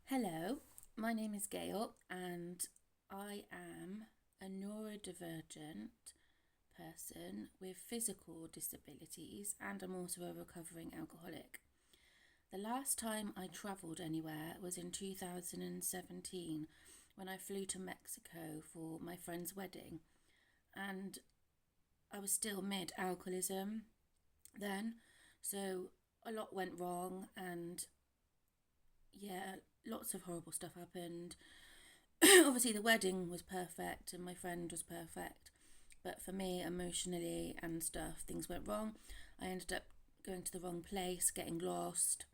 Hello, my name is Gale and I am a neurodivergent person with physical disabilities, and I'm also a recovering alcoholic. The last time I travelled anywhere was in 2017 when I flew to Mexico for my friend's wedding, and I was still mid alcoholism then, so a lot went wrong, and yeah, lots of horrible stuff happened. Obviously, the wedding was perfect and my friend was perfect, but for me, emotionally and stuff, things went wrong. I ended up going to the wrong place, getting lost,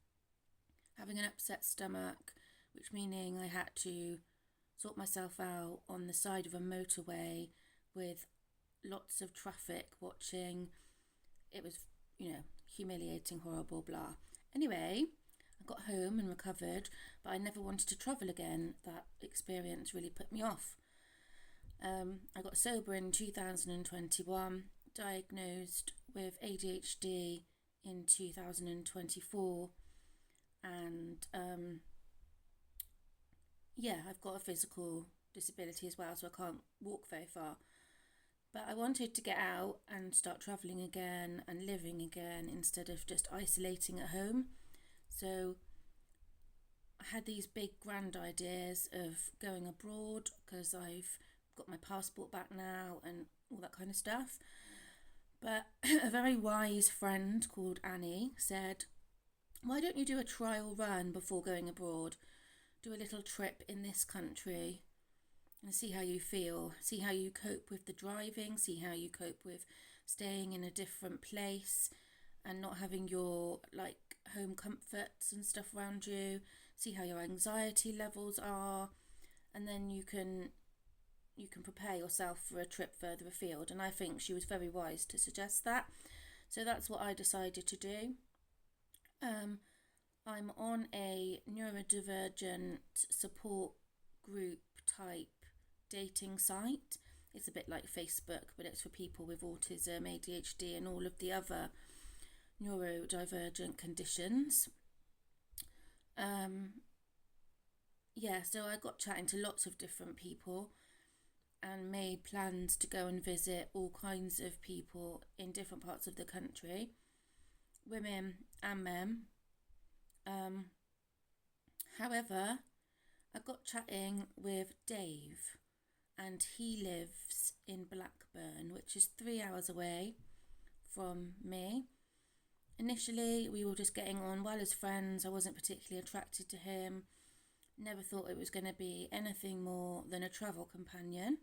having an upset stomach, which meaning I had to sort myself out on the side of a motorway with lots of traffic watching. It was, humiliating, horrible, blah. Anyway, I got home and recovered, but I never wanted to travel again. That experience really put me off. I got sober in 2021, diagnosed with ADHD in 2024, and I've got a physical disability as well, so I can't walk very far. But I wanted to get out and start travelling again and living again instead of just isolating at home. So I had these big grand ideas of going abroad because I've got my passport back now and all that kind of stuff. But a very wise friend called Annie said, why don't you do a trial run before going abroad? Do a little trip in this country and see how you feel. See how you cope with the driving, see how you cope with staying in a different place and not having your home comforts and stuff around you. See how your anxiety levels are, and then you can prepare yourself for a trip further afield. And I think she was very wise to suggest that. So that's what I decided to do. I'm on a neurodivergent support group type dating site. It's a bit like Facebook, but it's for people with autism, ADHD, and all of the other neurodivergent conditions. So I got chatting to lots of different people and made plans to go and visit all kinds of people in different parts of the country, women and men. However, I got chatting with Dave, and he lives in Blackburn, which is 3 hours away from me. Initially, we were just getting on well as friends. I wasn't particularly attracted to him. Never thought it was going to be anything more than a travel companion.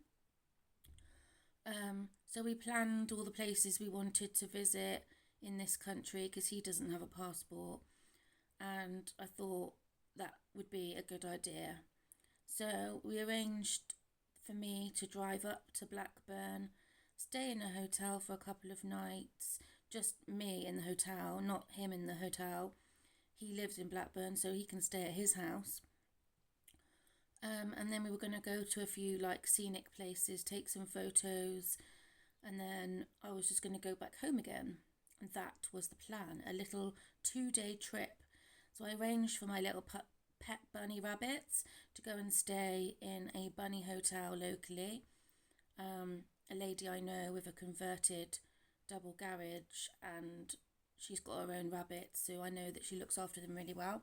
So we planned all the places we wanted to visit in this country because he doesn't have a passport, and I thought that would be a good idea. So we arranged for me to drive up to Blackburn, stay in a hotel for a couple of nights, just me in the hotel, not him in the hotel. He lives in Blackburn, so he can stay at his house. And then we were going to go to a few scenic places, take some photos, and then I was just going to go back home again. And that was the plan, a little 2-day trip. So I arranged for my little pet bunny rabbits to go and stay in a bunny hotel locally. A lady I know with a converted double garage, and she's got her own rabbits, so I know that she looks after them really well.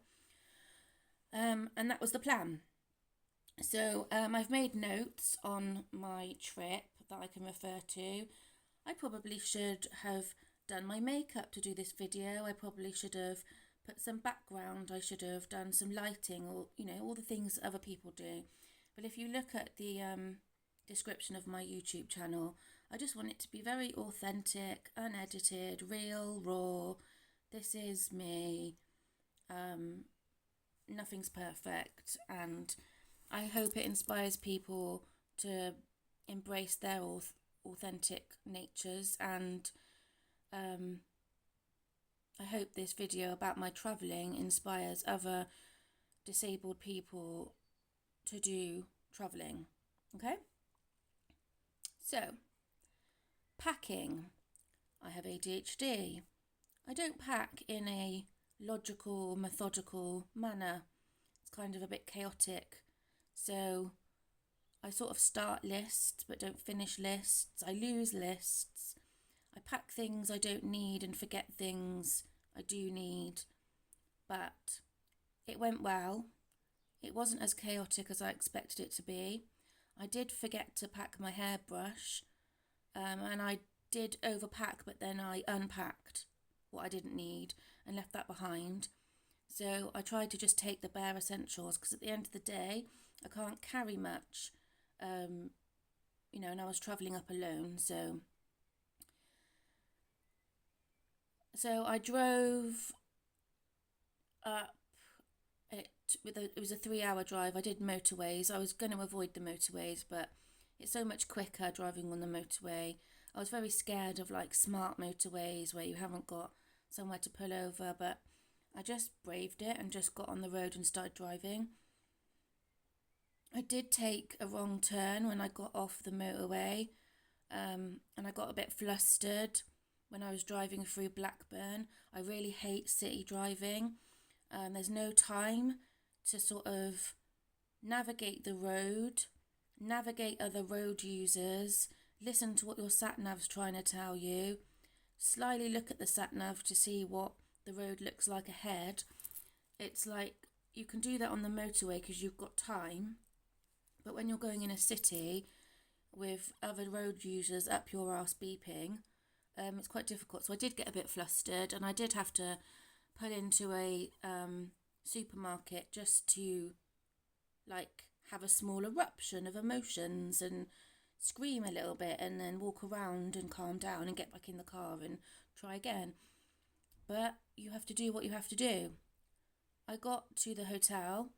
And that was the plan. So I've made notes on my trip that I can refer to. I probably should have done my makeup to do this video. I probably should have put some background. I should have done some lighting, or all the things other people do. But if you look at the description of my YouTube channel, I just want it to be very authentic, unedited, real, raw. This is me. Nothing's perfect, and I hope it inspires people to embrace their authentic natures, and I hope this video about my travelling inspires other disabled people to do travelling. Okay? So, packing. I have ADHD. I don't pack in a logical, methodical manner. It's kind of a bit chaotic. So I sort of start lists but don't finish lists. I lose lists. I pack things I don't need and forget things I do need. But it went well. It wasn't as chaotic as I expected it to be. I did forget to pack my hairbrush, and I did overpack, but then I unpacked what I didn't need and left that behind. So I tried to just take the bare essentials, because at the end of the day, I can't carry much, and I was travelling up alone. So I drove up it was a 3 hour drive. I did motorways. I was going to avoid the motorways, but it's so much quicker driving on the motorway. I was very scared of like smart motorways where you haven't got somewhere to pull over, but I just braved it and just got on the road and started driving. I did take a wrong turn when I got off the motorway, and I got a bit flustered when I was driving through Blackburn. I really hate city driving. There's no time to sort of navigate the road, navigate other road users, listen to what your sat-nav's trying to tell you, slyly look at the sat-nav to see what the road looks like ahead. It's like you can do that on the motorway because you've got time, but when you're going in a city with other road users up your arse beeping, it's quite difficult. So I did get a bit flustered, and I did have to pull into a supermarket just to like have a small eruption of emotions and scream a little bit, and then walk around and calm down and get back in the car and try again. But you have to do what you have to do. I got to the hotel.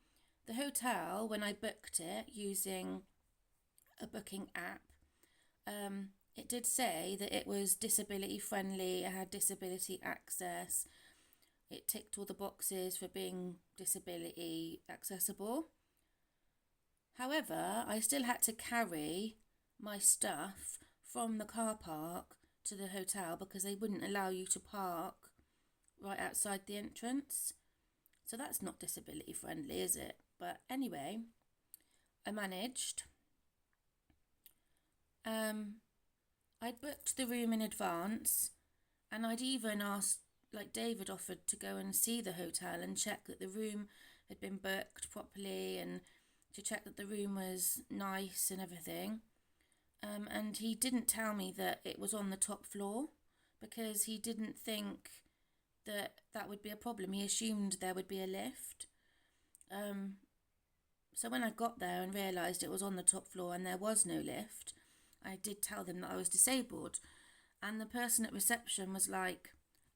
The hotel, when I booked it using a booking app, it did say that it was disability friendly, it had disability access, it ticked all the boxes for being disability accessible. However, I still had to carry my stuff from the car park to the hotel because they wouldn't allow you to park right outside the entrance. So that's not disability friendly, is it? But anyway, I managed. I'd booked the room in advance, and I'd even asked, like David offered to go and see the hotel and check that the room had been booked properly and to check that the room was nice and everything. And he didn't tell me that it was on the top floor because he didn't think that would be a problem. He assumed there would be a lift. So when I got there and realised it was on the top floor and there was no lift, I did tell them that I was disabled. And the person at reception was like,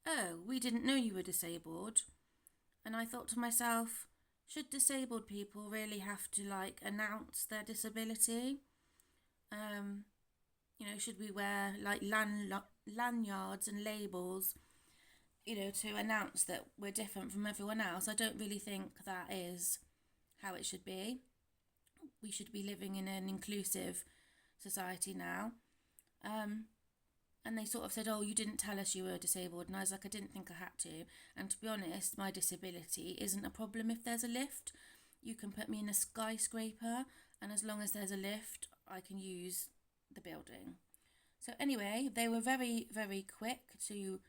"Oh, we didn't know you were disabled." And I thought to myself, should disabled people really have to like announce their disability? Should we wear like lanyards and labels, to announce that we're different from everyone else? I don't really think that is how it should be. We should be living in an inclusive society now. And they sort of said, "Oh, you didn't tell us you were disabled." And I was like, I didn't think I had to. And to be honest, my disability isn't a problem if there's a lift. You can put me in a skyscraper, and as long as there's a lift, I can use the building. So anyway, they were very, very quick to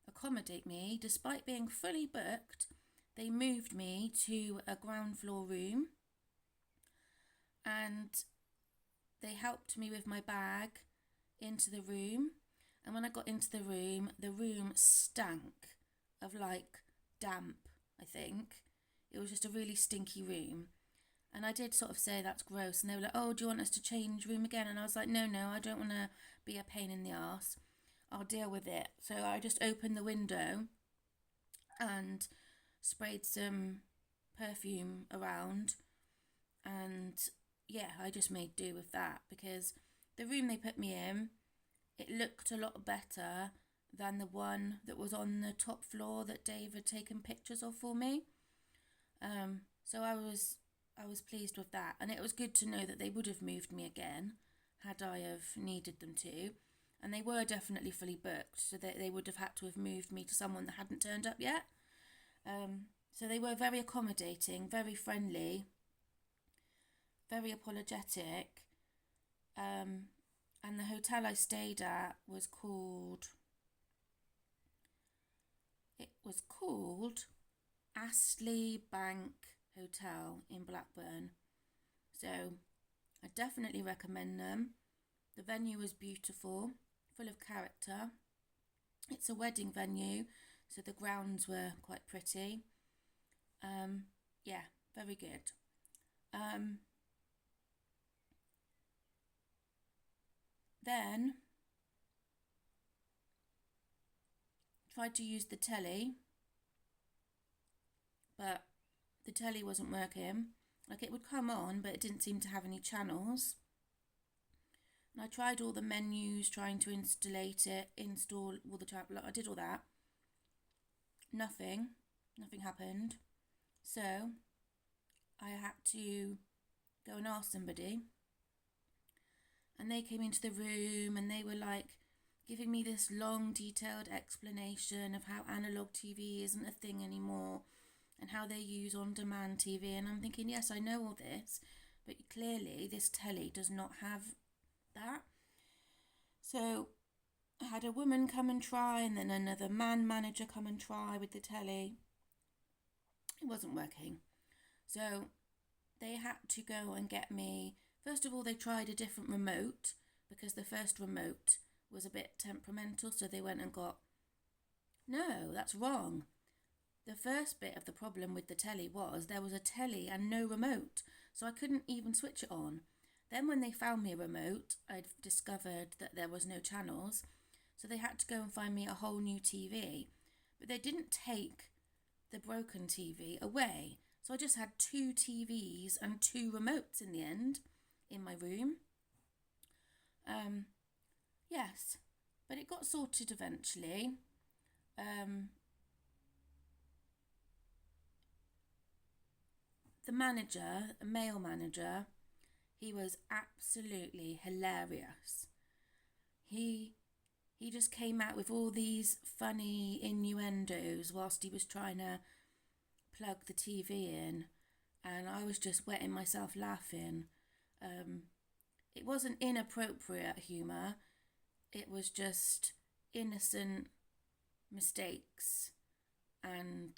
accommodate me. Despite being fully booked, they moved me to a ground floor room, and they helped me with my bag into the room. And when I got into the room stank of like damp, I think. It was just a really stinky room. And I did sort of say that's gross. And they were like, "Oh, do you want us to change room again?" And I was like, no, I don't want to be a pain in the arse. I'll deal with it. So I just opened the window and sprayed some perfume around. And yeah, I just made do with that because the room they put me in, it looked a lot better than the one that was on the top floor that Dave had taken pictures of for me. So I was pleased with that, and it was good to know that they would have moved me again had I have needed them to, and they were definitely fully booked, so they would have had to have moved me to someone that hadn't turned up yet. So they were very accommodating, very friendly, very apologetic. And the hotel I stayed at was called Astley Bank Hotel in Blackburn. So I definitely recommend them. The venue was beautiful, full of character. It's a wedding venue, so the grounds were quite pretty. Yeah, very good. Then tried to use the telly, but the telly wasn't working. Like, it would come on, but it didn't seem to have any channels. And I tried all the menus, trying to install all the channels. I did all that. Nothing happened. So I had to go and ask somebody. And they came into the room and they were like giving me this long, detailed explanation of how analog TV isn't a thing anymore and how they use on-demand TV. And I'm thinking, yes, I know all this, but clearly this telly does not have that. So I had a woman come and try, and then another man manager come and try with the telly. It wasn't working. So they had to go and get me. First of all, they tried a different remote because the first remote was a bit temperamental. So they went and got, no, that's wrong. The first bit of the problem with the telly was there was a telly and no remote. So I couldn't even switch it on. Then when they found me a remote, I'd discovered that there was no channels. So they had to go and find me a whole new TV. But they didn't take the broken TV away. So I just had 2 TVs and 2 remotes in the end in my room. Yes, but it got sorted eventually. The manager, a male manager, he was absolutely hilarious. He just came out with all these funny innuendos whilst he was trying to plug the TV in, and I was just wetting myself laughing. It wasn't inappropriate humour, it was just innocent mistakes, and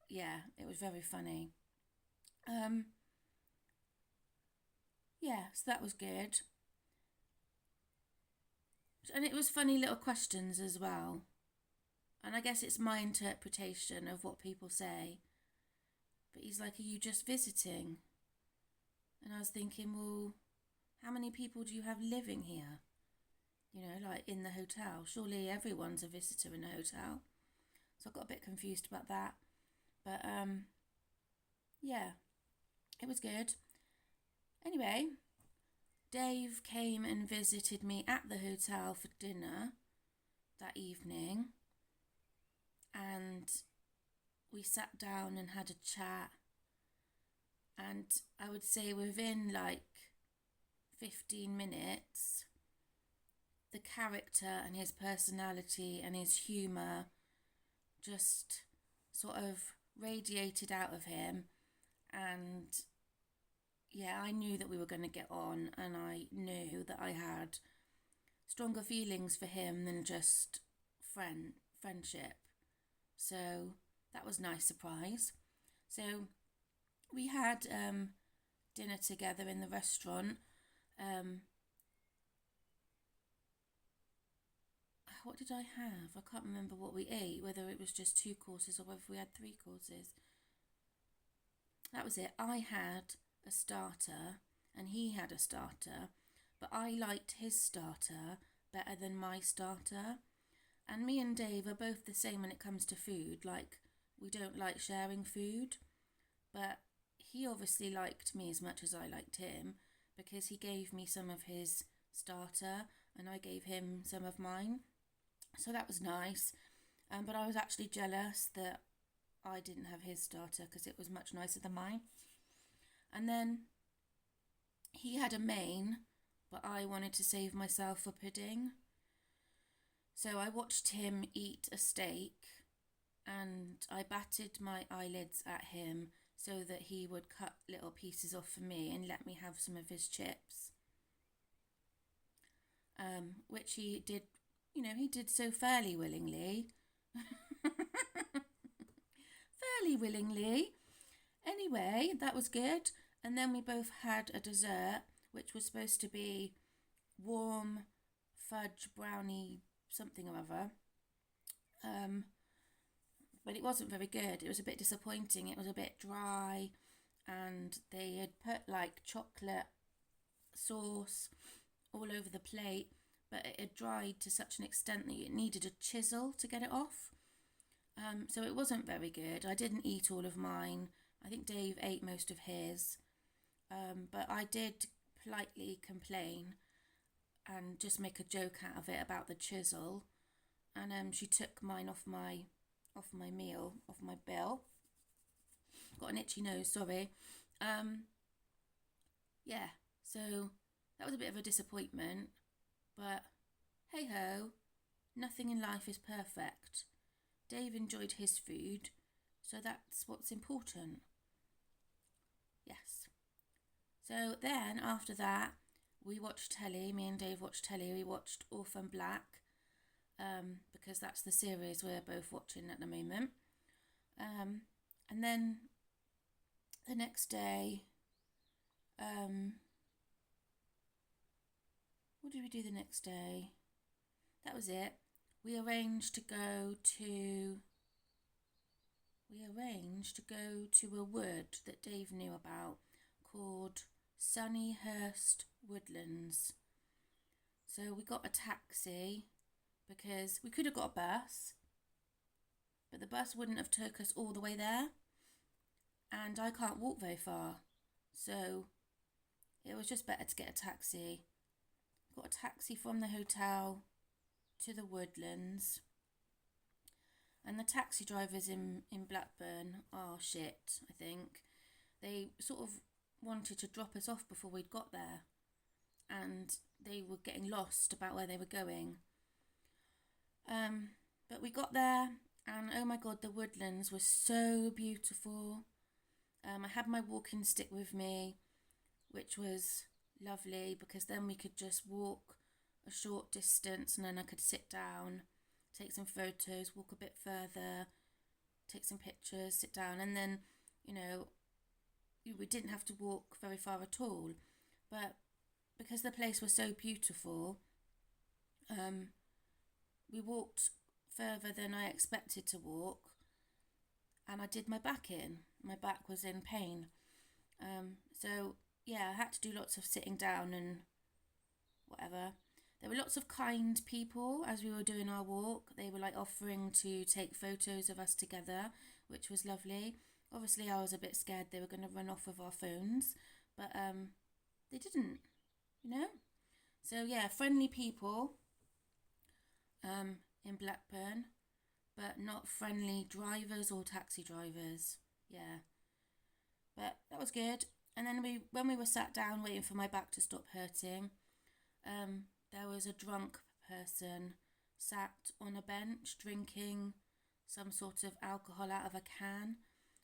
yeah, it was very funny. Yeah, so that was good. And it was funny little questions as well. And I guess it's my interpretation of what people say. But he's like, are you just visiting? And I was thinking, well, how many people do you have living here? You know, like in the hotel. Surely everyone's a visitor in a hotel. So I got a bit confused about that. But yeah, it was good. Anyway, Dave came and visited me at the hotel for dinner that evening. And we sat down and had a chat. And I would say within like 15 minutes, the character and his personality and his humour just sort of radiated out of him. And yeah, I knew that we were going to get on, and I knew that I had stronger feelings for him than just friendship. So that was a nice surprise. So we had dinner together in the restaurant. What did I have? I can't remember what we ate, whether it was just 2 courses or whether we had 3 courses. That was it. I had a starter and he had a starter, but I liked his starter better than my starter. And me and Dave are both the same when it comes to food. Like, we don't like sharing food, but he obviously liked me as much as I liked him because he gave me some of his starter and I gave him some of mine. So that was nice. But I was actually jealous that I didn't have his starter because it was much nicer than mine. And then he had a main, but I wanted to save myself for pudding. So I watched him eat a steak and I batted my eyelids at him so that he would cut little pieces off for me and let me have some of his chips, which he did, he did so fairly willingly. Fairly willingly. Anyway, that was good. And then we both had a dessert, which was supposed to be warm fudge brownie something or other. But it wasn't very good. It was a bit disappointing. It was a bit dry, and they had put like chocolate sauce all over the plate, but it had dried to such an extent that it needed a chisel to get it off. So it wasn't very good. I didn't eat all of mine. I think Dave ate most of his. But I did politely complain and just make a joke out of it about the chisel. And she took mine off my meal, off my bill. Got an itchy nose, sorry. Yeah, so that was a bit of a disappointment. But hey ho, nothing in life is perfect. Dave enjoyed his food, so that's what's important. Yes. So then after that, we watched telly. Me and Dave watched telly. We watched Orphan Black, because that's the series we're both watching at the moment. And then the next day, what did we do the next day? That was it. We arranged to go to a wood that Dave knew about called Sunnyhurst Woodlands. So we got a taxi because we could have got a bus, but the bus wouldn't have took us all the way there, and I can't walk very far, so it was just better to get a taxi. Got a taxi from the hotel to the woodlands, and the taxi drivers in Blackburn are shit, I think. They sort of wanted to drop us off before we'd got there, and they were getting lost about where they were going. But we got there, and oh my god, the woodlands were so beautiful. I had my walking stick with me, which was lovely because then we could just walk a short distance, and then I could sit down, take some photos, walk a bit further, take some pictures, sit down, and then, we didn't have to walk very far at all. But because the place was so beautiful, we walked further than I expected to walk, and I did my back in. My back was in pain. So yeah, I had to do lots of sitting down and whatever. There were lots of kind people as we were doing our walk. They were like offering to take photos of us together, which was lovely. Obviously, I was a bit scared they were going to run off with our phones, but they didn't, So yeah, friendly people in Blackburn, but not friendly drivers or taxi drivers. Yeah, but that was good. And then when we were sat down waiting for my back to stop hurting, there was a drunk person sat on a bench drinking some sort of alcohol out of a can.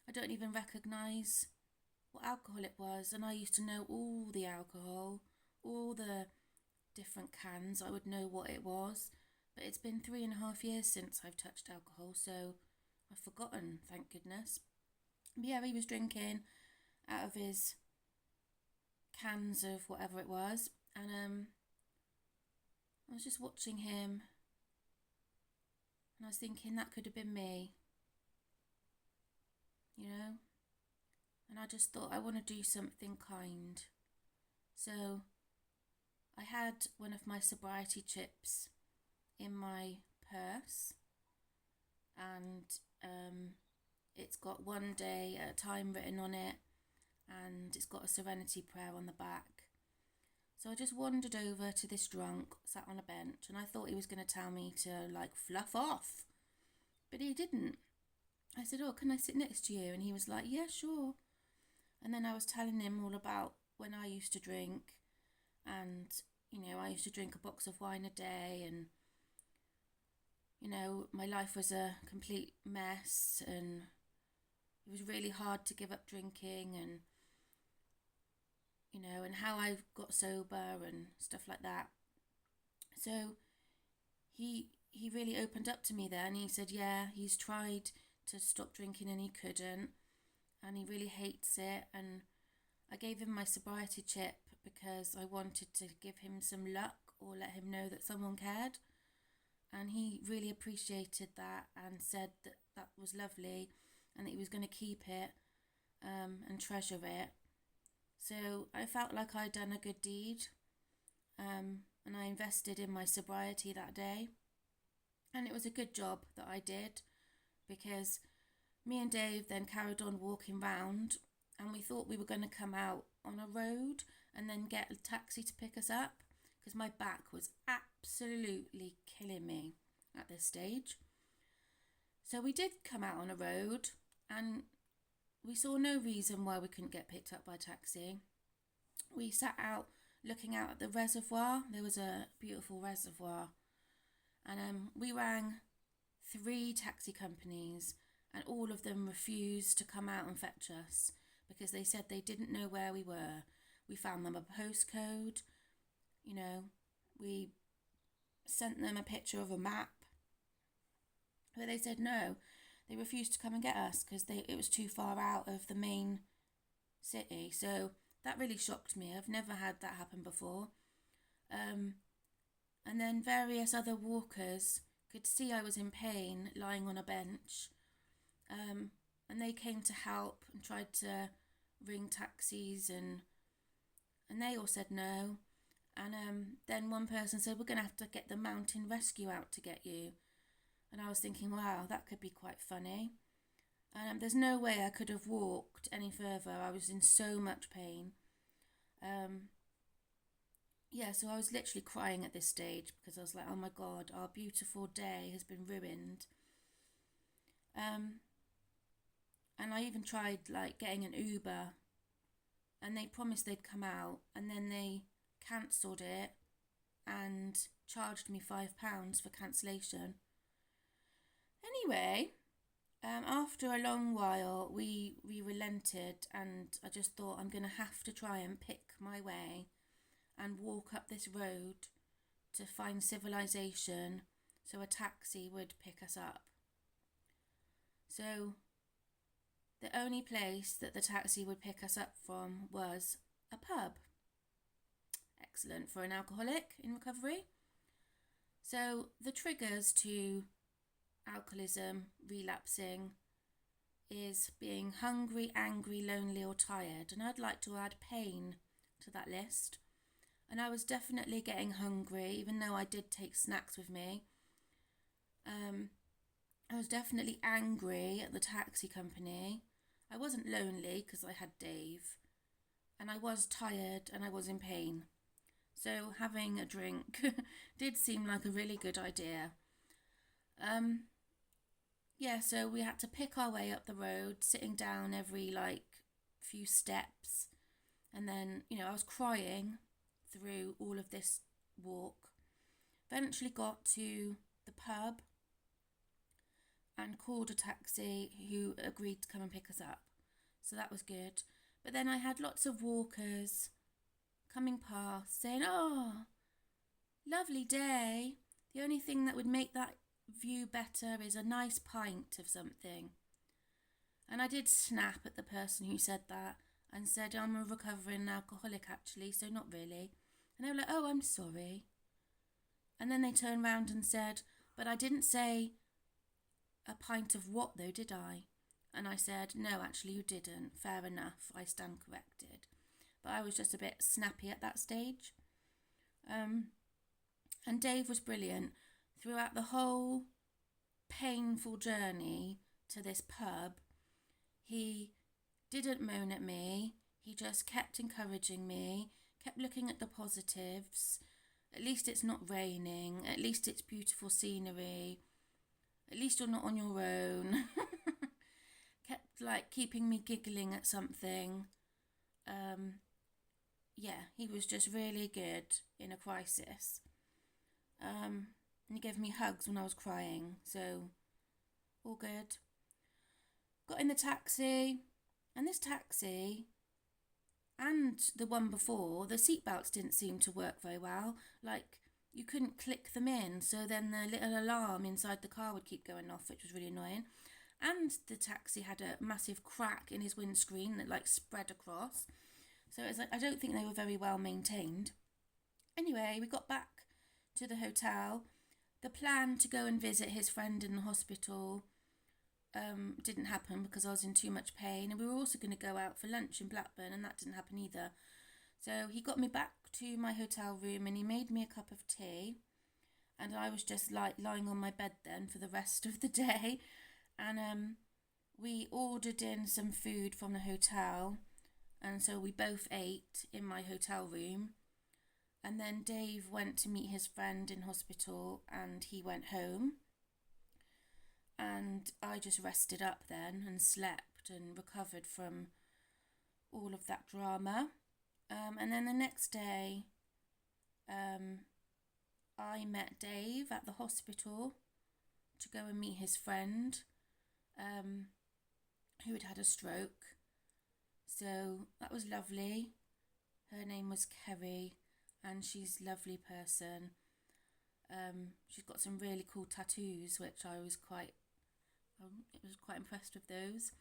I don't even recognise what alcohol it was, and I used to know all the alcohol, all the different cans. I would know what it was, but it's been 3.5 years since I've touched alcohol, so I've forgotten, thank goodness. But yeah, he was drinking out of his cans of whatever it was, and I was just watching him, and I was thinking that could have been me, and I just thought I want to do something kind. So I had one of my sobriety chips in my purse, and it's got one day at a time written on it, and it's got a serenity prayer on the back. So I just wandered over to this drunk, sat on a bench, and I thought he was going to tell me to fluff off, but he didn't. I said, "Oh, can I sit next to you?" And he was like, "Yeah, sure." And then I was telling him all about when I used to drink, and I used to drink a box of wine a day, and my life was a complete mess, and it was really hard to give up drinking, and and how I got sober and stuff like that. So he really opened up to me then. He said, yeah, he's tried to stop drinking and he couldn't, and he really hates it. And I gave him my sobriety chip because I wanted to give him some luck or let him know that someone cared. And he really appreciated that and said that that was lovely and that he was going to keep it and treasure it. So I felt like I'd done a good deed, and I invested in my sobriety that day. And it was a good job that I did, because me and Dave then carried on walking round, and we thought we were going to come out on a road and then get a taxi to pick us up, because my back was absolutely killing me at this stage. So we did come out on a road, and we saw no reason why we couldn't get picked up by a taxi. We sat out looking out at the reservoir. There was a beautiful reservoir. And we rang 3 taxi companies, and all of them refused to come out and fetch us because they said they didn't know where we were. We found them a postcode. We sent them a picture of a map. But they said no. They refused to come and get us because it was too far out of the main city. So that really shocked me. I've never had that happen before. And then various other walkers could see I was in pain lying on a bench. And they came to help and tried to ring taxis, and they all said no. And then one person said, we're going to have to get the mountain rescue out to get you. And I was thinking, wow, that could be quite funny. There's no way I could have walked any further. I was in so much pain. So I was literally crying at this stage because I was like, oh my God, our beautiful day has been ruined. And I even tried getting an Uber, and they promised they'd come out, and then they cancelled it and charged me £5 for cancellation. Anyway, after a long while, we relented, and I just thought, I'm going to have to try and pick my way and walk up this road to find civilization so a taxi would pick us up. So the only place that the taxi would pick us up from was a pub. Excellent for an alcoholic in recovery. So the triggers to alcoholism, relapsing, is being hungry, angry, lonely or tired. And I'd like to add pain to that list. And I was definitely getting hungry, even though I did take snacks with me. I was definitely angry at the taxi company. I wasn't lonely because I had Dave. And I was tired and I was in pain. So having a drink did seem like a really good idea. So we had to pick our way up the road, sitting down every few steps. And then, I was crying through all of this walk. Eventually got to the pub and called a taxi who agreed to come and pick us up. So that was good. But then I had lots of walkers coming past saying, oh, lovely day. The only thing that would make that view better is a nice pint of something. And I did snap at the person who said that and said, I'm a recovering alcoholic actually, so not really. And they were like, oh, I'm sorry. And then they turned round and said, but I didn't say a pint of what though, did I? And I said, no, actually you didn't. Fair enough, I stand corrected. But I was just a bit snappy at that stage. And Dave was brilliant. Throughout the whole painful journey to this pub, he didn't moan at me. He just kept encouraging me, kept looking at the positives. At least it's not raining. At least it's beautiful scenery. At least you're not on your own. Kept keeping me giggling at something. He was just really good in a crisis. and he gave me hugs when I was crying, so all good. Got in the taxi, and this taxi and the one before, the seatbelts didn't seem to work very well. Like, you couldn't click them in, so then the little alarm inside the car would keep going off, which was really annoying. And the taxi had a massive crack in his windscreen that like spread across. So it's like, I don't think they were very well maintained. Anyway, we got back to the hotel. The plan to go and visit his friend in the hospital didn't happen because I was in too much pain, and we were also going to go out for lunch in Blackburn, and that didn't happen either. So he got me back to my hotel room and he made me a cup of tea, and I was just like lying on my bed then for the rest of the day. And we ordered in some food from the hotel, and so we both ate in my hotel room. And then Dave went to meet his friend in hospital and he went home. And I just rested up then and slept and recovered from all of that drama. And then the next day, I met Dave at the hospital to go and meet his friend who had had a stroke. So that was lovely. Her name was Kerry, and she's a lovely person. She's got some really cool tattoos, which I was quite impressed with those.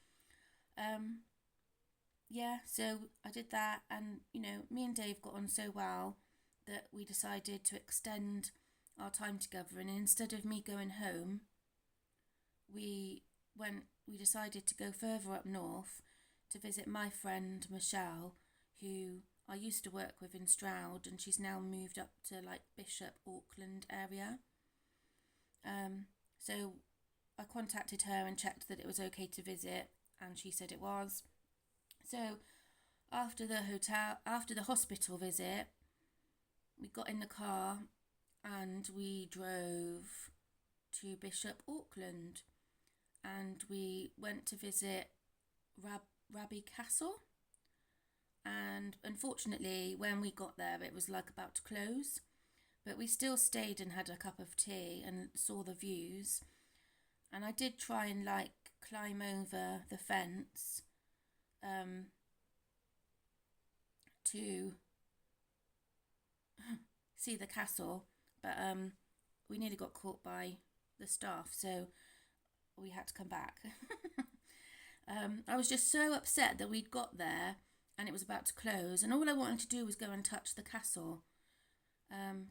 Yeah, so I did that, and me and Dave got on so well that we decided to extend our time together. And instead of me going home, we decided to go further up north to visit my friend Michelle, who I used to work with in Stroud, and she's now moved up to like Bishop, Auckland area. So I contacted her and checked that it was okay to visit, and she said it was. So after the hospital visit, we got in the car and we drove to Bishop, Auckland, and we went to visit Raby Castle. And unfortunately, when we got there, it was like about to close, but we still stayed and had a cup of tea and saw the views. And I did try and like climb over the fence to see the castle, but we nearly got caught by the staff, so we had to come back. I was just so upset that we'd got there and it was about to close, and all I wanted to do was go and touch the castle,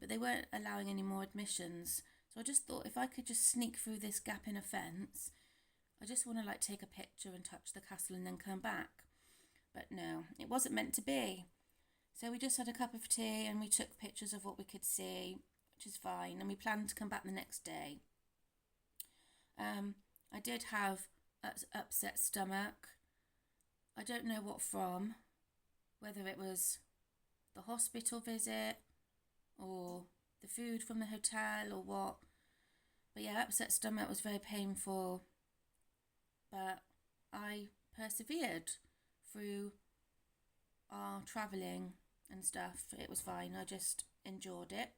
but they weren't allowing any more admissions. So I just thought, if I could just sneak through this gap in a fence, I just want to like take a picture and touch the castle and then come back. But no, it wasn't meant to be. So we just had a cup of tea and we took pictures of what we could see, which is fine, and we planned to come back the next day. I did have upset stomach. I don't know what from, whether it was the hospital visit or the food from the hotel or what. But yeah, upset stomach was very painful. But I persevered through our travelling and stuff. It was fine. I just endured it.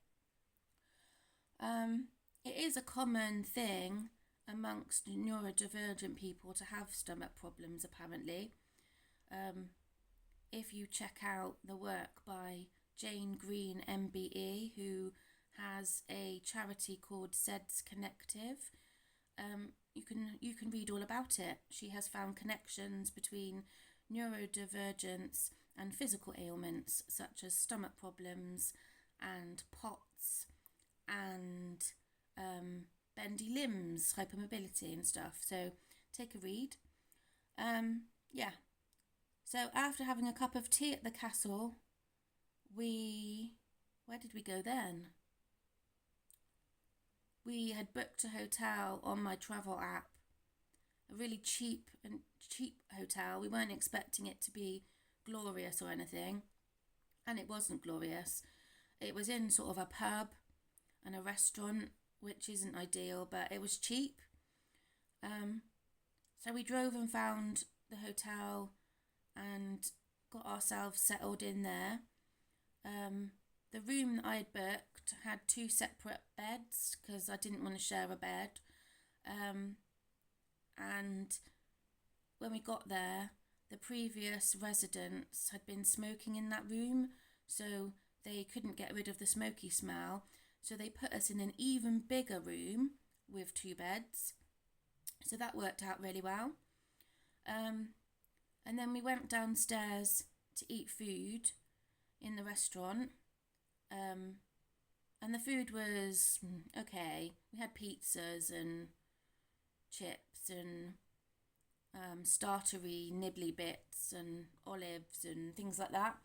It is a common thing amongst neurodivergent people to have stomach problems, apparently. If you check out the work by Jane Green MBE, who has a charity called SEDS Connective, you can read all about it. She has found connections between neurodivergence and physical ailments such as stomach problems and POTS and bendy limbs, hypermobility and stuff. So take a read. Yeah. So after having a cup of tea at the castle, where did we go then? We had booked a hotel on my travel app, a really cheap hotel. We weren't expecting it to be glorious or anything, and it wasn't glorious. It was in sort of a pub and a restaurant, which isn't ideal, but it was cheap. So we drove and found the hotel and got ourselves settled in there. The room that I had booked had 2 separate beds because I didn't want to share a bed. And when we got there, the previous residents had been smoking in that room, so they couldn't get rid of the smoky smell. So they put us in an even bigger room with 2 beds. So that worked out really well. And then we went downstairs to eat food in the restaurant. And the food was okay. We had pizzas and chips and startery nibbly bits and olives and things like that.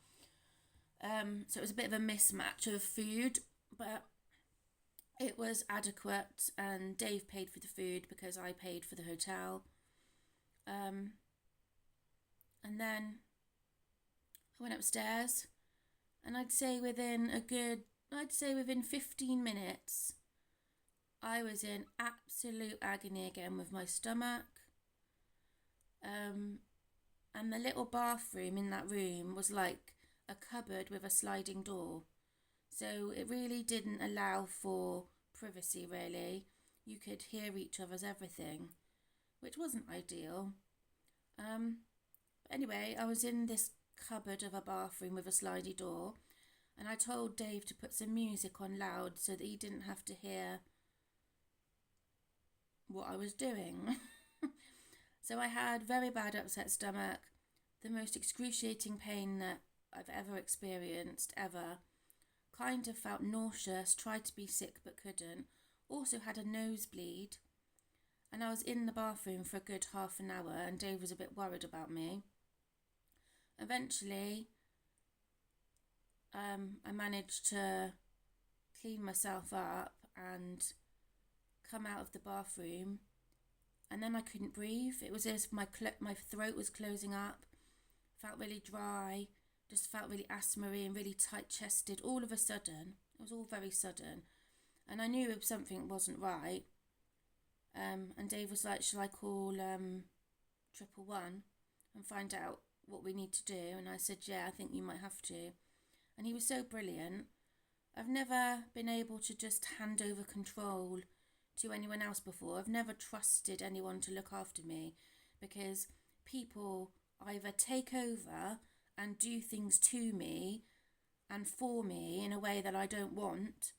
So it was a bit of a mismatch of food, but it was adequate, and Dave paid for the food because I paid for the hotel. And then I went upstairs, and I'd say within 15 minutes, I was in absolute agony again with my stomach. And the little bathroom in that room was like a cupboard with a sliding door. So it really didn't allow for privacy, really. You could hear each other's everything, which wasn't ideal. But anyway, I was in this cupboard of a bathroom with a slidey door, and I told Dave to put some music on loud so that he didn't have to hear what I was doing. So I had very bad upset stomach, the most excruciating pain that I've ever experienced, ever. Kind of felt nauseous, tried to be sick but couldn't. Also had a nosebleed. And I was in the bathroom for a good half an hour, and Dave was a bit worried about me. Eventually, I managed to clean myself up and come out of the bathroom, and then I couldn't breathe. It was as if my throat was closing up, felt really dry, just felt really asthma-y and really tight-chested all of a sudden. It was all very sudden, and I knew if something wasn't right. And Dave was like, shall I call 111 and find out what we need to do? And I said, yeah, I think you might have to. And he was so brilliant. I've never been able to just hand over control to anyone else before. I've never trusted anyone to look after me, because people either take over and do things to me and for me in a way that I don't want,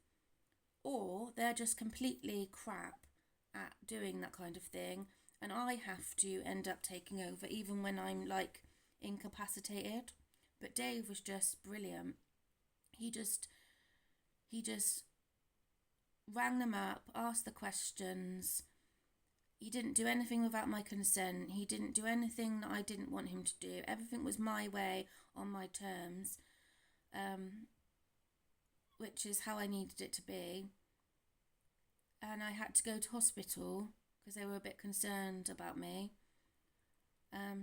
or they're just completely crap at doing that kind of thing, and I have to end up taking over even when I'm like incapacitated. But Dave was just brilliant. He just rang them up, asked the questions. He didn't do anything without my consent. He didn't do anything that I didn't want him to do. Everything was my way, on my terms, which is how I needed it to be. And I had to go to hospital because they were a bit concerned about me.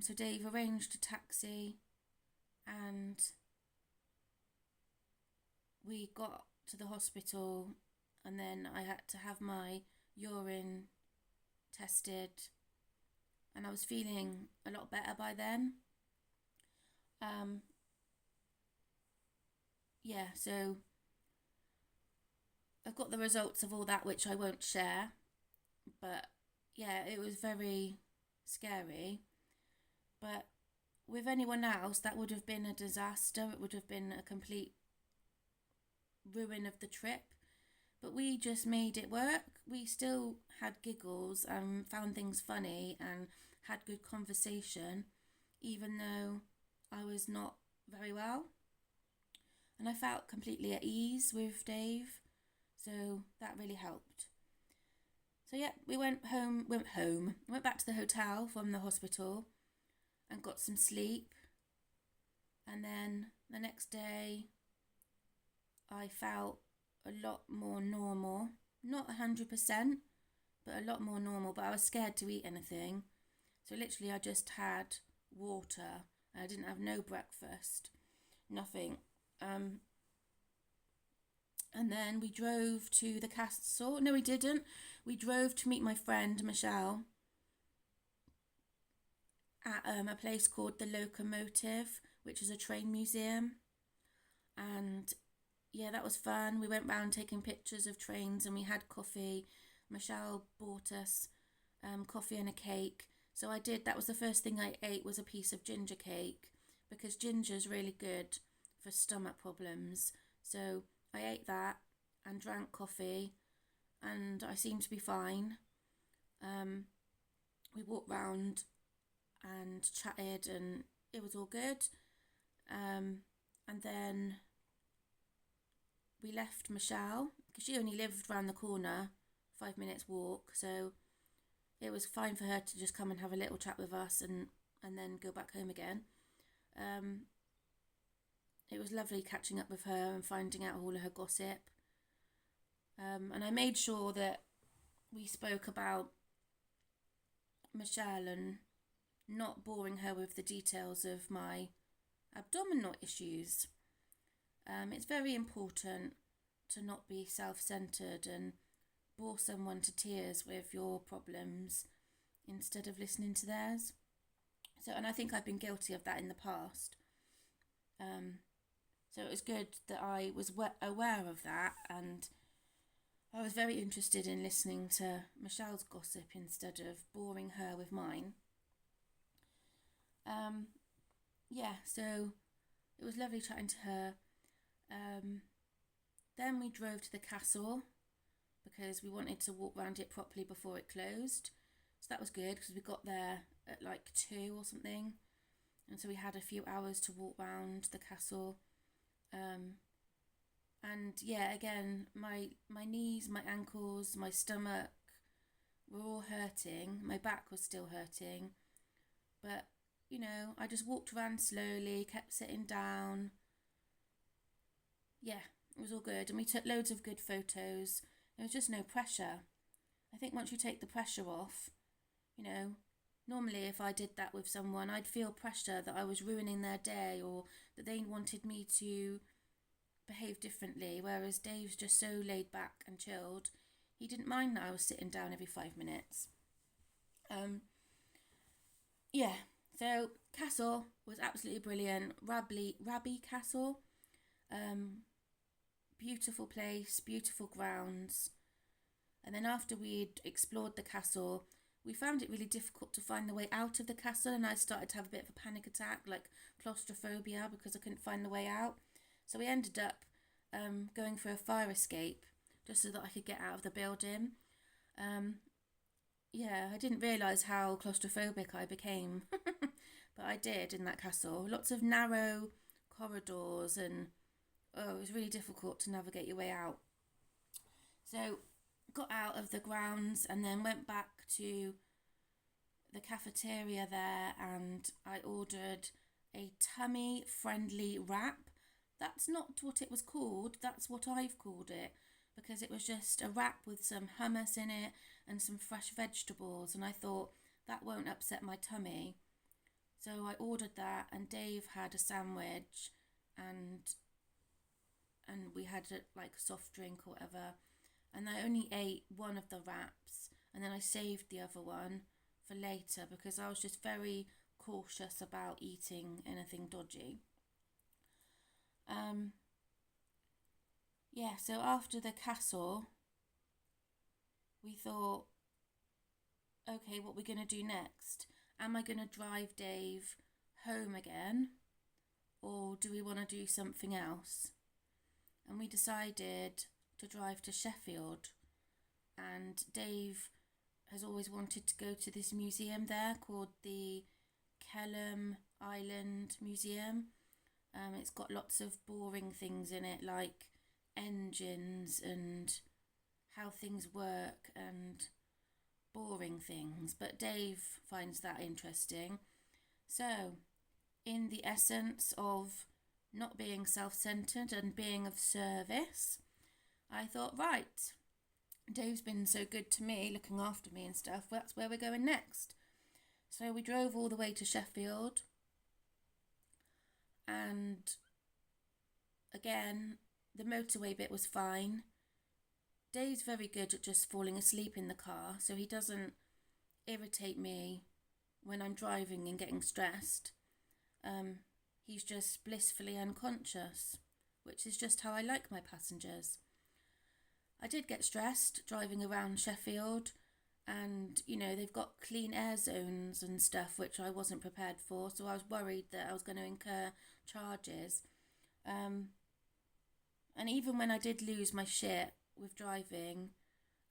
So Dave arranged a taxi, and we got to the hospital, and then I had to have my urine tested, and I was feeling a lot better by then. So I've got the results of all that, which I won't share, but yeah, it was very scary. But with anyone else, that would have been a disaster. It would have been a complete ruin of the trip. But we just made it work. We still had giggles and found things funny and had good conversation, even though I was not very well. And I felt completely at ease with Dave, so that really helped. So yeah, we went back to the hotel from the hospital and got some sleep. And then the next day, I felt a lot more normal. Not 100%, but a lot more normal. But I was scared to eat anything. So literally I just had water. I didn't have no breakfast. Nothing. And then we drove to the castle. No, we didn't. We drove to meet my friend Michelle at a place called the Locomotive, which is a train museum. And yeah, that was fun. We went round taking pictures of trains and we had coffee. Michelle bought us coffee and a cake. So I did, that was the first thing I ate, was a piece of ginger cake, because ginger's really good for stomach problems. So I ate that and drank coffee and I seemed to be fine. We walked round and chatted and it was all good. And then we left Michelle because she only lived round the corner, 5 minutes walk. So it was fine for her to just come and have a little chat with us and then go back home again. It was lovely catching up with her and finding out all of her gossip. And I made sure that we spoke about Michelle and not boring her with the details of my abdominal issues. It's very important to not be self-centered and bore someone to tears with your problems instead of listening to theirs. So, and I think I've been guilty of that in the past. So it was good that I was aware of that, and I was very interested in listening to Michelle's gossip instead of boring her with mine. Yeah, so it was lovely chatting to her. Then we drove to the castle because we wanted to walk around it properly before it closed. So that was good because we got there at like 2 or something. And so we had a few hours to walk around the castle. And yeah, again, my knees, my ankles, my stomach were all hurting. My back was still hurting. But, you know, I just walked around slowly, kept sitting down. Yeah, it was all good. And we took loads of good photos. There was just no pressure. I think once you take the pressure off, you know, normally if I did that with someone, I'd feel pressure that I was ruining their day or that they wanted me to behave differently, whereas Dave's just so laid back and chilled. He didn't mind that I was sitting down every 5 minutes. Yeah, so Castle was absolutely brilliant. Rabby Castle. Beautiful place, beautiful grounds. And then after we'd explored the castle, we found it really difficult to find the way out of the castle, and I started to have a bit of a panic attack, like claustrophobia, because I couldn't find the way out. So we ended up going for a fire escape just so that I could get out of the building. Yeah, I didn't realise how claustrophobic I became, but I did in that castle. Lots of narrow corridors and it was really difficult to navigate your way out. So got out of the grounds and then went back to the cafeteria there and I ordered a tummy friendly wrap. That's not what it was called, that's what I've called it, because it was just a wrap with some hummus in it and some fresh vegetables, and I thought that won't upset my tummy. So I ordered that and Dave had a sandwich and we had like a soft drink or whatever, and I only ate one of the wraps and then I saved the other one for later because I was just very cautious about eating anything dodgy. Yeah, so after the castle, we thought, okay, what are we going to do next? Am I going to drive Dave home again, or do we want to do something else? And we decided to drive to Sheffield, and Dave has always wanted to go to this museum there called the Kelham Island Museum. It's got lots of boring things in it, like engines and how things work and boring things, but Dave finds that interesting. So, in the essence of not being self-centered and being of service, I thought, right, Dave's been so good to me, looking after me and stuff, well, that's where we're going next. So we drove all the way to Sheffield, and again, the motorway bit was fine. Dave's very good at just falling asleep in the car, so he doesn't irritate me when I'm driving and getting stressed. He's just blissfully unconscious. which is just how I like my passengers. I did get stressed driving around Sheffield, and they've got clean air zones and stuff, which I wasn't prepared for, so I was worried that I was going to incur charges. And even when I did lose my shit with driving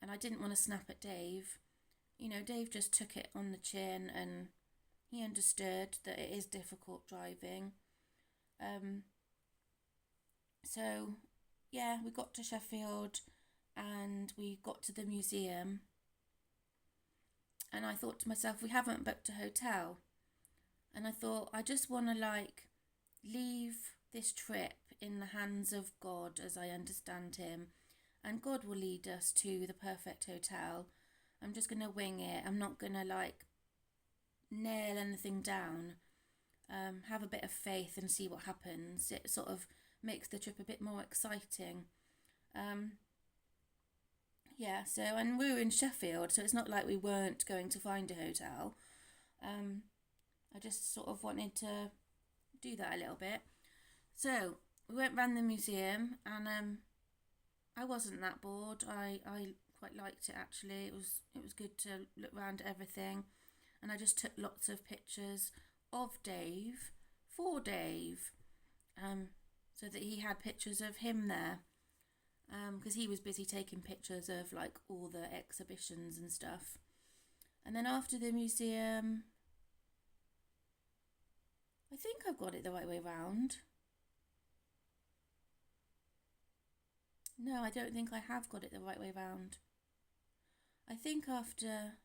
and I didn't want to snap at Dave, Dave just took it on the chin, and he understood that it is difficult driving. So yeah, we got to Sheffield and we got to the museum, and I thought to myself, we haven't booked a hotel. And I thought, I just want to leave this trip in the hands of God as I understand him, and God will lead us to the perfect hotel. I'm just going to wing it. I'm not going to nail anything down. Have a bit of faith and see what happens. It sort of makes the trip a bit more exciting. And we were in Sheffield, so it's not like we weren't going to find a hotel. I just sort of wanted to do that a little bit. So we went round the museum, and I wasn't that bored. I quite liked it, actually. It was good to look around at everything, and I just took lots of pictures of Dave for Dave, so that he had pictures of him there, because he was busy taking pictures of all the exhibitions and stuff. And then after the museum, I think I've got it the right way round. No, I don't think I have got it the right way round. I think after...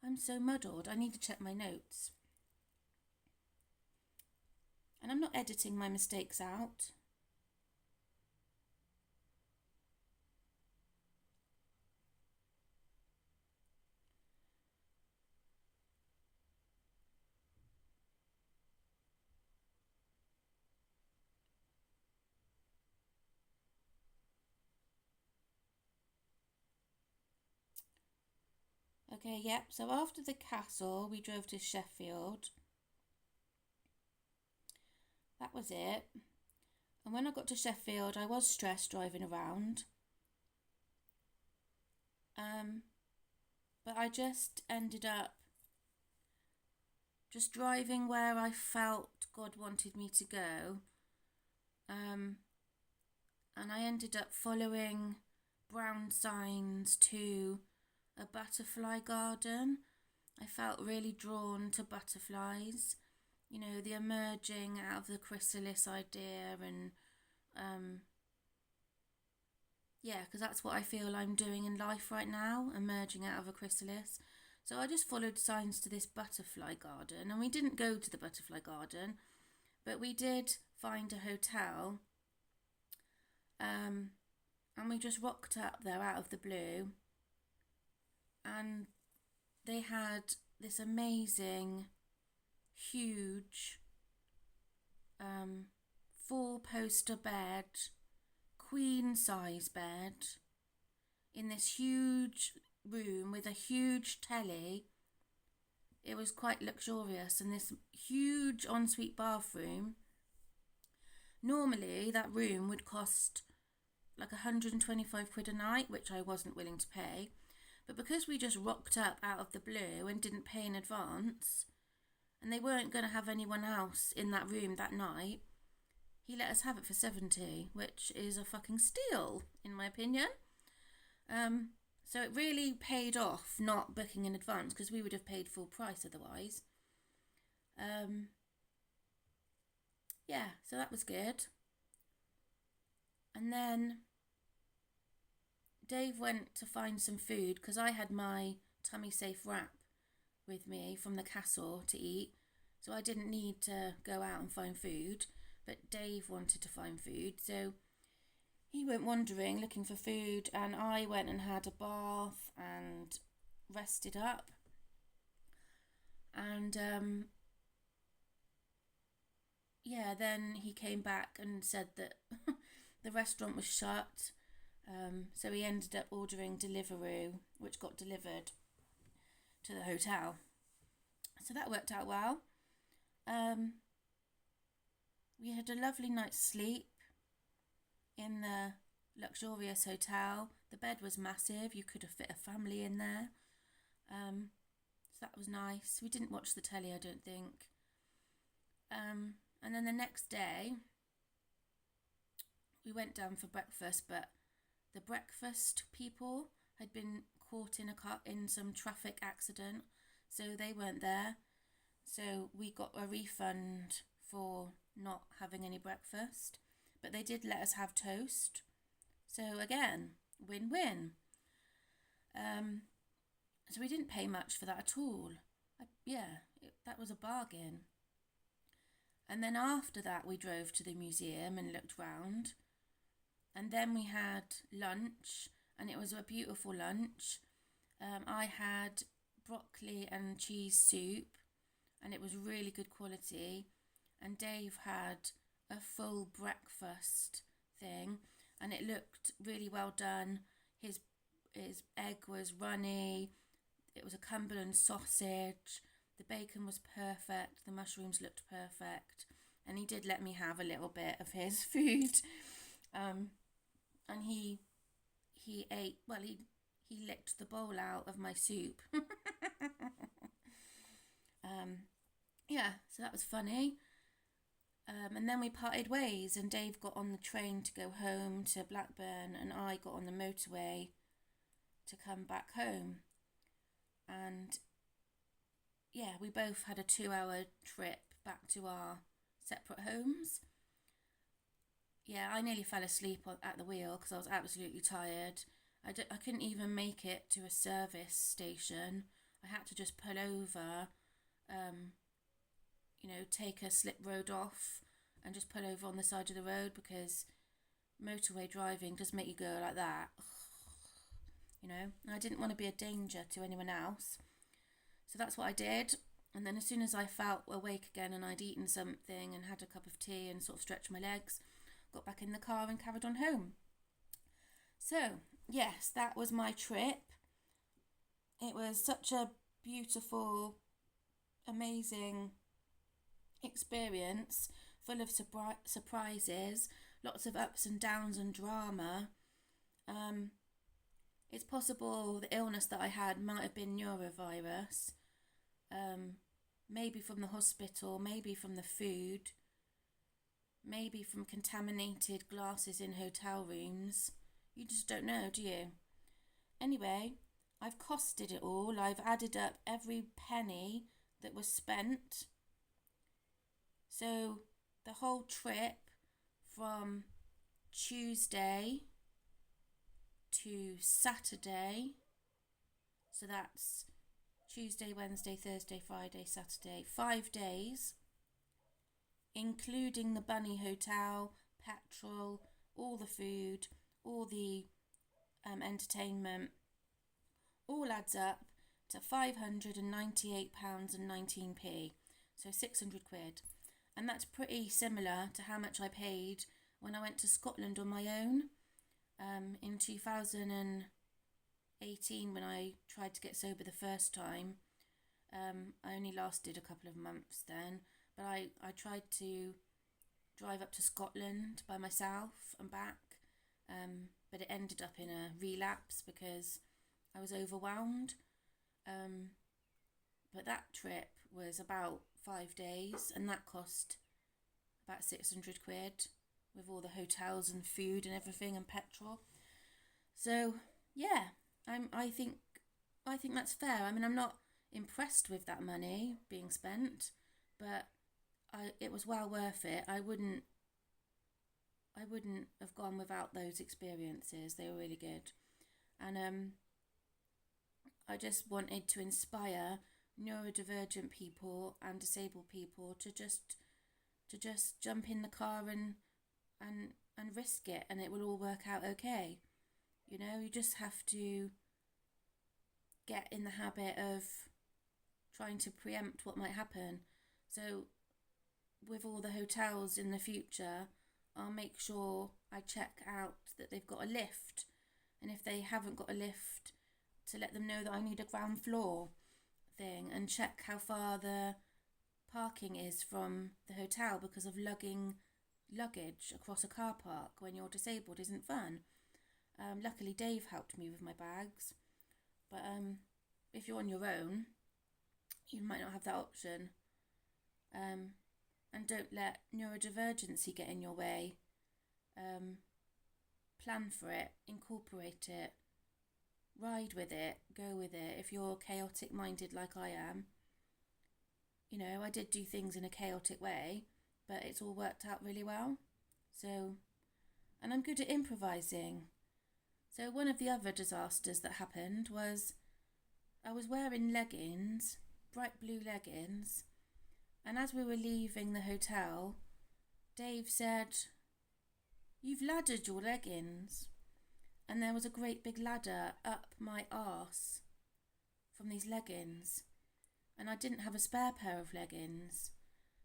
I'm so muddled. I need to check my notes. And I'm not editing my mistakes out. Okay, yep. So after the castle, we drove to Sheffield. That was it. And when I got to Sheffield, I was stressed driving around. But I just ended up just driving where I felt God wanted me to go. And I ended up following brown signs to a butterfly garden. I felt really drawn to butterflies, the emerging out of the chrysalis idea, and because that's what I feel I'm doing in life right now, emerging out of a chrysalis. So I just followed signs to this butterfly garden, and we didn't go to the butterfly garden, but we did find a hotel, and we just rocked up there out of the blue, and they had this amazing, huge, 4-poster bed, queen size bed, in this huge room with a huge telly. It was quite luxurious, and this huge ensuite bathroom. Normally that room would cost £125 a night, which I wasn't willing to pay. But because we just rocked up out of the blue and didn't pay in advance, and they weren't going to have anyone else in that room that night, he let us have it for £70, which is a fucking steal, in my opinion. So it really paid off not booking in advance, because we would have paid full price otherwise. So that was good. And then Dave went to find some food, because I had my tummy safe wrap with me from the castle to eat, so I didn't need to go out and find food, but Dave wanted to find food, so he went wandering looking for food, and I went and had a bath and rested up. And then he came back and said that the restaurant was shut. So he ended up ordering Deliveroo, which got delivered to the hotel. So that worked out well. We had a lovely night's sleep in the luxurious hotel. The bed was massive. You could have fit a family in there. So that was nice. We didn't watch the telly, I don't think. And then the next day, we went down for breakfast, but the breakfast people had been caught in some traffic accident, so they weren't there. So we got a refund for not having any breakfast, but they did let us have toast. So again, win-win. So we didn't pay much for that at all. That was a bargain. And then after that, we drove to the museum and looked round. And then we had lunch, and it was a beautiful lunch. I had broccoli and cheese soup, and it was really good quality. And Dave had a full breakfast thing, and it looked really well done. His egg was runny. It was a Cumberland sausage. The bacon was perfect. The mushrooms looked perfect. And he did let me have a little bit of his food. And he ate, well, he licked the bowl out of my soup. So that was funny. And then we parted ways, and Dave got on the train to go home to Blackburn, and I got on the motorway to come back home. And we both had a 2-hour trip back to our separate homes. I nearly fell asleep at the wheel because I was absolutely tired. I couldn't even make it to a service station. I had to just pull over, take a slip road off and just pull over on the side of the road, because motorway driving does make you go like that. And I didn't want to be a danger to anyone else. So that's what I did. And then as soon as I felt awake again and I'd eaten something and had a cup of tea and sort of stretched my legs, got back in the car and carried on home. So, yes, that was my trip. It was such a beautiful, amazing experience, full of surprises, lots of ups and downs and drama. It's possible the illness that I had might have been neurovirus, maybe from the hospital, maybe from the food, maybe from contaminated glasses in hotel rooms. You just don't know, do you? Anyway, I've costed it all. I've added up every penny that was spent. So the whole trip from Tuesday to Saturday, so that's Tuesday, Wednesday, Thursday, Friday, Saturday, 5 days, including the Bunny Hotel, petrol, all the food, all the entertainment, all adds up to £598.19, so 600 quid. And that's pretty similar to how much I paid when I went to Scotland on my own in 2018, when I tried to get sober the first time. I only lasted a couple of months then, but I tried to drive up to Scotland by myself and back, but it ended up in a relapse because I was overwhelmed. But that trip was about 5 days, and that cost about 600 quid with all the hotels and food and everything and petrol. So I think that's fair. I mean, I'm not impressed with that money being spent, but it was well worth it. I wouldn't have gone without those experiences. They were really good. And I just wanted to inspire neurodivergent people and disabled people to just jump in the car and risk it, and it will all work out okay. You just have to get in the habit of trying to preempt what might happen. So with all the hotels in the future, I'll make sure I check out that they've got a lift, and if they haven't got a lift, to let them know that I need a ground floor thing, and check how far the parking is from the hotel, because of lugging luggage across a car park when you're disabled isn't fun. Luckily, Dave helped me with my bags, but if you're on your own, you might not have that option. And don't let neurodivergency get in your way. Plan for it, incorporate it, ride with it, go with it. If you're chaotic minded like I am, you know, I did do things in a chaotic way, but it's all worked out really well. So, and I'm good at improvising. So one of the other disasters that happened was I was wearing leggings, bright blue leggings, and as we were leaving the hotel, Dave said, "You've laddered your leggings." And there was a great big ladder up my arse from these leggings. And I didn't have a spare pair of leggings.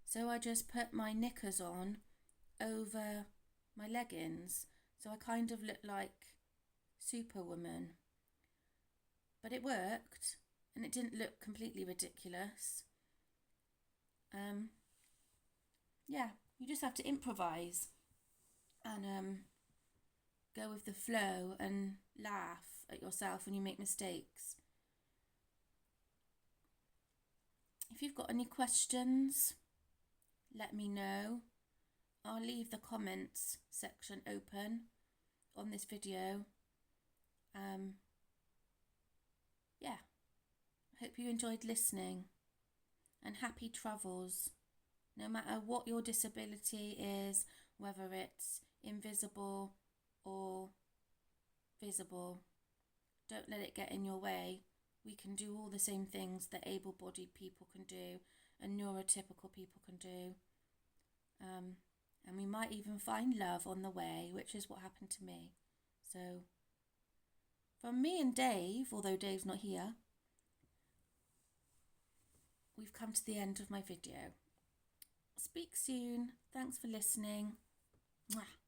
So I just put my knickers on over my leggings. So I kind of looked like Superwoman. But it worked, and it didn't look completely ridiculous. Yeah, you just have to improvise and go with the flow and laugh at yourself when you make mistakes. If you've got any questions, let me know. I'll leave the comments section open on this video. Yeah, I hope you enjoyed listening, and happy travels. No matter what your disability is, whether it's invisible or visible, don't let it get in your way. We can do all the same things that able-bodied people can do and neurotypical people can do. And we might even find love on the way, which is what happened to me. So, from me and Dave, although Dave's not here, we've come to the end of my video. Speak soon. Thanks for listening. Mwah.